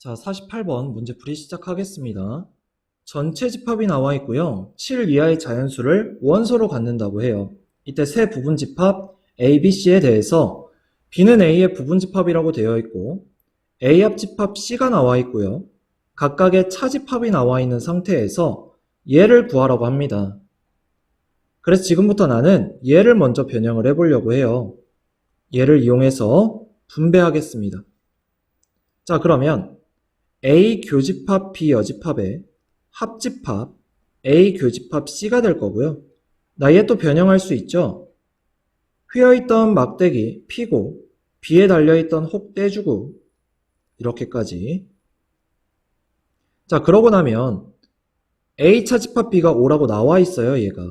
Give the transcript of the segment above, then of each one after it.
자, 48번 문제풀이 시작하겠습니다. 전체 집합이 나와 있고요. 7 이하의 자연수를 원소로 갖는다고 해요. 이때 세 부분집합 A, B, C에 대해서 B는 A의 부분집합이라고 되어 있고 A 합집합 C가 나와 있고요. 각각의 차집합이 나와 있는 상태에서 얘를 구하라고 합니다. 그래서 지금부터 나는 얘를 먼저 변형을 해보려고 해요. 얘를 이용해서 분배하겠습니다. 자, 그러면 A 교집합 B 여집합의 합집합 A 교집합 C가 될 거고요. 나 얘 또 변형할 수 있죠. 휘어있던 막대기 피고 B에 달려있던 혹 떼주고 이렇게까지. 자, 그러고 나면 A 차집합 B가 5라고 나와 있어요, 얘가.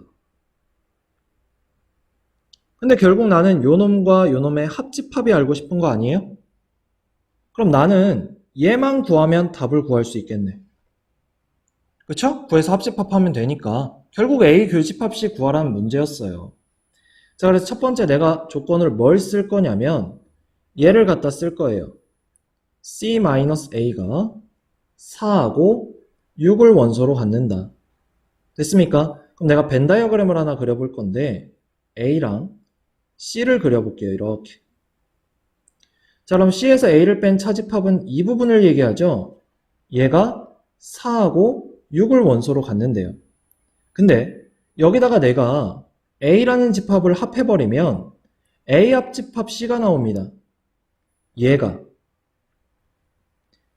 근데 결국 나는 요 놈과 요 놈의 합집합이 알고 싶은 거 아니에요? 그럼 나는 얘만 구하면 답을 구할 수 있겠네. 그쵸? 구해서 합집합하면 되니까 결국 A 교집합 C 구하라는 문제였어요. 자, 그래서 첫 번째 내가 조건을 뭘 쓸 거냐면 얘를 갖다 쓸 거예요. C-A가 4하고 6을 원소로 갖는다. 됐습니까? 그럼 내가 벤 다이어그램을 하나 그려볼 건데 A랑 C를 그려볼게요. 이렇게. 자, 그럼 C에서 A를 뺀 차집합은 이 부분을 얘기하죠. 얘가 4하고 6을 원소로 갖는데요. 근데 여기다가 내가 A라는 집합을 합해버리면 A 합집합 C가 나옵니다. 얘가.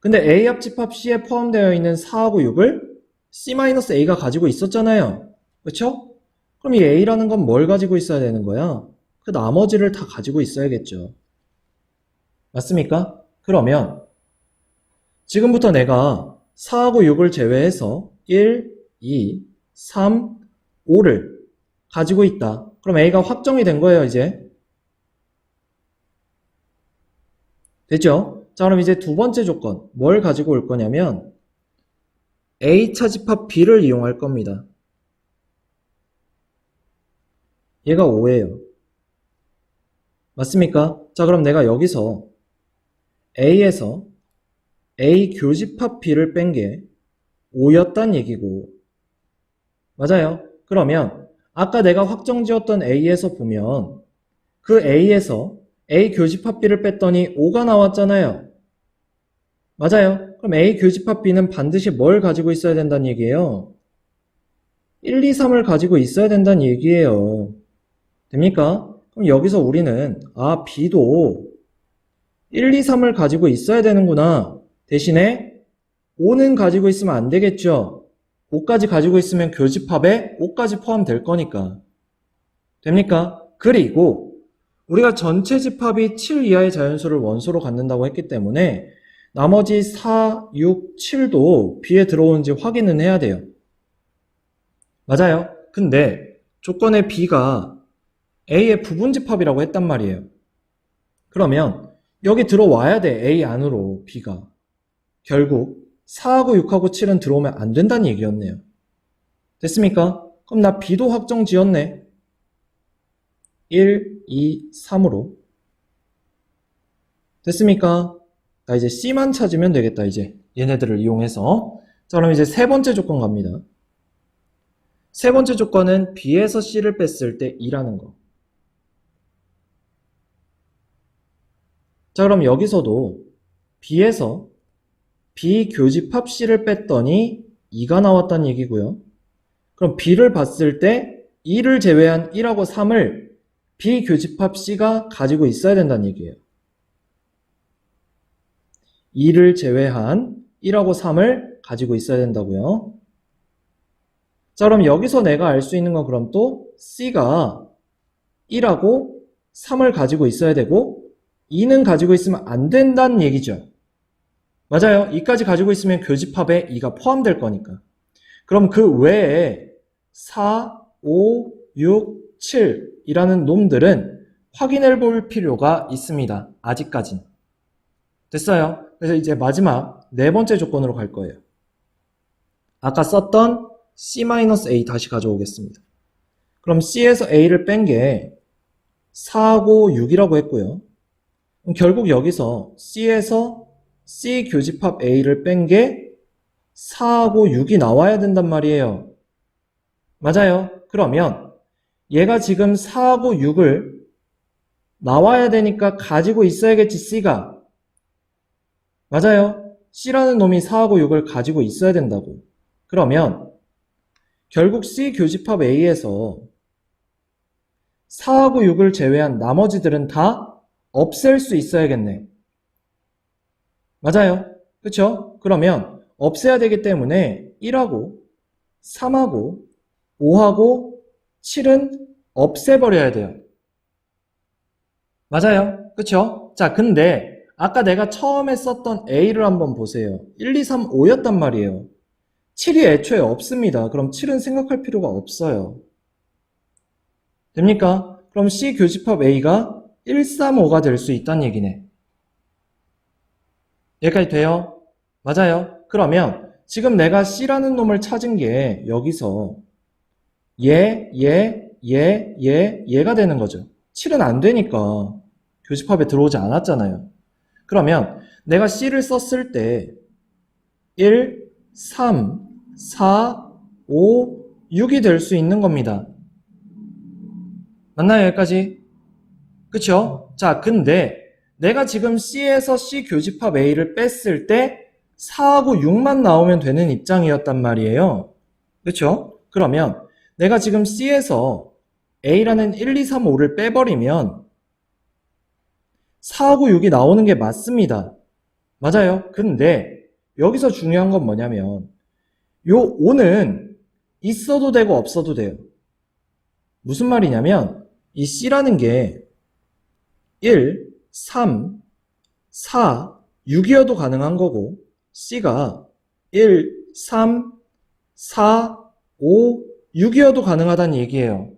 근데 A 합집합 C에 포함되어 있는 4하고 6을 C-A가 가지고 있었잖아요. 그쵸? 그럼 이 A라는 건 뭘 가지고 있어야 되는 거야? 그 나머지를 다 가지고 있어야겠죠. 맞습니까? 그러면 지금부터 내가 4하고 6을 제외해서 1, 2, 3, 5를 가지고 있다. 그럼 A가 확정이 된 거예요, 이제. 됐죠? 자, 그럼 이제 두 번째 조건. 뭘 가지고 올 거냐면 A 차집합 B를 이용할 겁니다. 얘가 5예요. 맞습니까? 자, 그럼 내가 여기서 A에서 A 교집합 B를 뺀 게 5였단 얘기고. 맞아요. 그러면 아까 내가 확정 지었던 A에서 보면 그 A에서 A 교집합 B를 뺐더니 5가 나왔잖아요. 맞아요. 그럼 A 교집합 B는 반드시 뭘 가지고 있어야 된다는 얘기예요? 1, 2, 3을 가지고 있어야 된다는 얘기예요. 됩니까? 그럼 여기서 우리는 B도 1, 2, 3을 가지고 있어야 되는구나. 대신에 5는 가지고 있으면 안 되겠죠. 5까지 가지고 있으면 교집합에 5까지 포함될 거니까. 됩니까? 그리고 우리가 전체 집합이 7 이하의 자연수를 원소로 갖는다고 했기 때문에 나머지 4, 6, 7도 B에 들어오는지 확인은 해야 돼요. 맞아요. 근데 조건의 B가 A의 부분집합이라고 했단 말이에요. 그러면 여기 들어와야 돼. A 안으로 B가. 결국 4하고 6하고 7은 들어오면 안 된다는 얘기였네요. 됐습니까? 그럼 나 B도 확정 지었네. 1, 2, 3으로. 됐습니까? 나 이제 C만 찾으면 되겠다, 이제. 얘네들을 이용해서. 자, 그럼 이제 세 번째 조건 갑니다. 세 번째 조건은 B에서 C를 뺐을 때 2라는 거. 자, 그럼 여기서도 B에서 B 교집합 C를 뺐더니 2가 나왔다는 얘기고요. 그럼 B를 봤을 때 2를 제외한 1하고 3을 B 교집합 C가 가지고 있어야 된다는 얘기예요. 2를 제외한 1하고 3을 가지고 있어야 된다고요. 자, 그럼 여기서 내가 알 수 있는 건 그럼 또 C가 1하고 3을 가지고 있어야 되고 2는 가지고 있으면 안 된다는 얘기죠. 맞아요. 2까지 가지고 있으면 교집합에 2가 포함될 거니까. 그럼 그 외에 4, 5, 6, 7이라는 놈들은 확인해 볼 필요가 있습니다. 아직까진. 됐어요. 그래서 이제 마지막 네 번째 조건으로 갈 거예요. 아까 썼던 C-A 다시 가져오겠습니다. 그럼 C에서 A를 뺀 게 4하고 6이라고 했고요. 그럼 결국 여기서 C에서 C 교집합 A를 뺀 게 4하고 6이 나와야 된단 말이에요. 맞아요. 그러면 얘가 지금 4하고 6을 나와야 되니까 가지고 있어야겠지, C가. 맞아요. C라는 놈이 4하고 6을 가지고 있어야 된다고. 그러면 결국 C 교집합 A에서 4하고 6을 제외한 나머지들은 다 없앨 수 있어야겠네. 맞아요. 그쵸? 그러면 없애야 되기 때문에 1하고 3하고 5하고 7은 없애버려야 돼요. 맞아요. 그쵸? 자, 근데 아까 내가 처음에 썼던 A를 한번 보세요. 1, 2, 3, 5였단 말이에요. 7이 애초에 없습니다. 그럼 7은 생각할 필요가 없어요. 됩니까? 그럼 C 교집합 A가 1, 3, 5가 될 수 있다는 얘기네. 여기까지 돼요? 맞아요. 그러면 지금 내가 C라는 놈을 찾은 게 여기서 얘가 되는 거죠. 7은 안 되니까 교집합에 들어오지 않았잖아요. 그러면 내가 C를 썼을 때 1, 3, 4, 5, 6이 될 수 있는 겁니다. 맞나요? 여기까지? 그쵸? 자, 근데 내가 지금 C에서 C 교집합 A를 뺐을 때 4하고 6만 나오면 되는 입장이었단 말이에요. 그쵸? 그러면 내가 지금 C에서 A라는 1, 2, 3, 5를 빼버리면 4하고 6이 나오는 게 맞습니다. 맞아요. 근데 여기서 중요한 건 뭐냐면 요 5는 있어도 되고 없어도 돼요. 무슨 말이냐면 이 C라는 게 1, 3, 4, 6이어도 가능한 거고 C가 1, 3, 4, 5, 6이어도 가능하다는 얘기예요.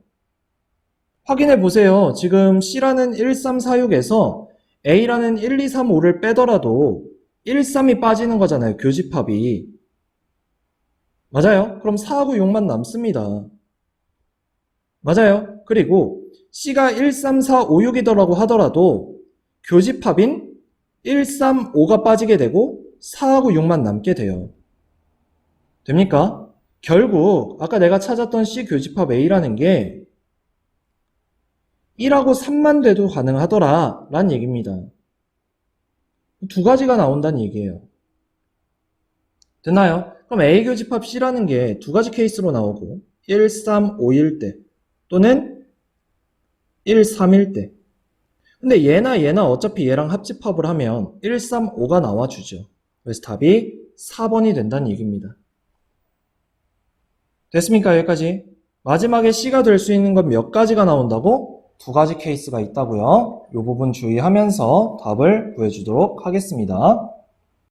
확인해 보세요. 지금 C라는 1, 3, 4, 6에서 A라는 1, 2, 3, 5를 빼더라도 1, 3이 빠지는 거잖아요. 교집합이. 맞아요. 그럼 4하고 6만 남습니다. 맞아요. 그리고 C가 1, 3, 4, 5, 6이더라고 하더라도 교집합인 1, 3, 5가 빠지게 되고 4하고 6만 남게 돼요. 됩니까? 결국 아까 내가 찾았던 C 교집합 A라는 게 1하고 3만 돼도 가능하더라 라는 얘기입니다. 두 가지가 나온다는 얘기예요. 됐나요? 그럼 A 교집합 C라는 게 두 가지 케이스로 나오고 1, 3, 5일 때 또는 1, 3일 때. 근데 얘나 어차피 얘랑 합집합을 하면 1, 3, 5가 나와주죠. 그래서 답이 4번이 된다는 얘기입니다. 됐습니까? 여기까지? 마지막에 C가 될 수 있는 건 몇 가지가 나온다고? 두 가지 케이스가 있다고요. 이 부분 주의하면서 답을 구해주도록 하겠습니다.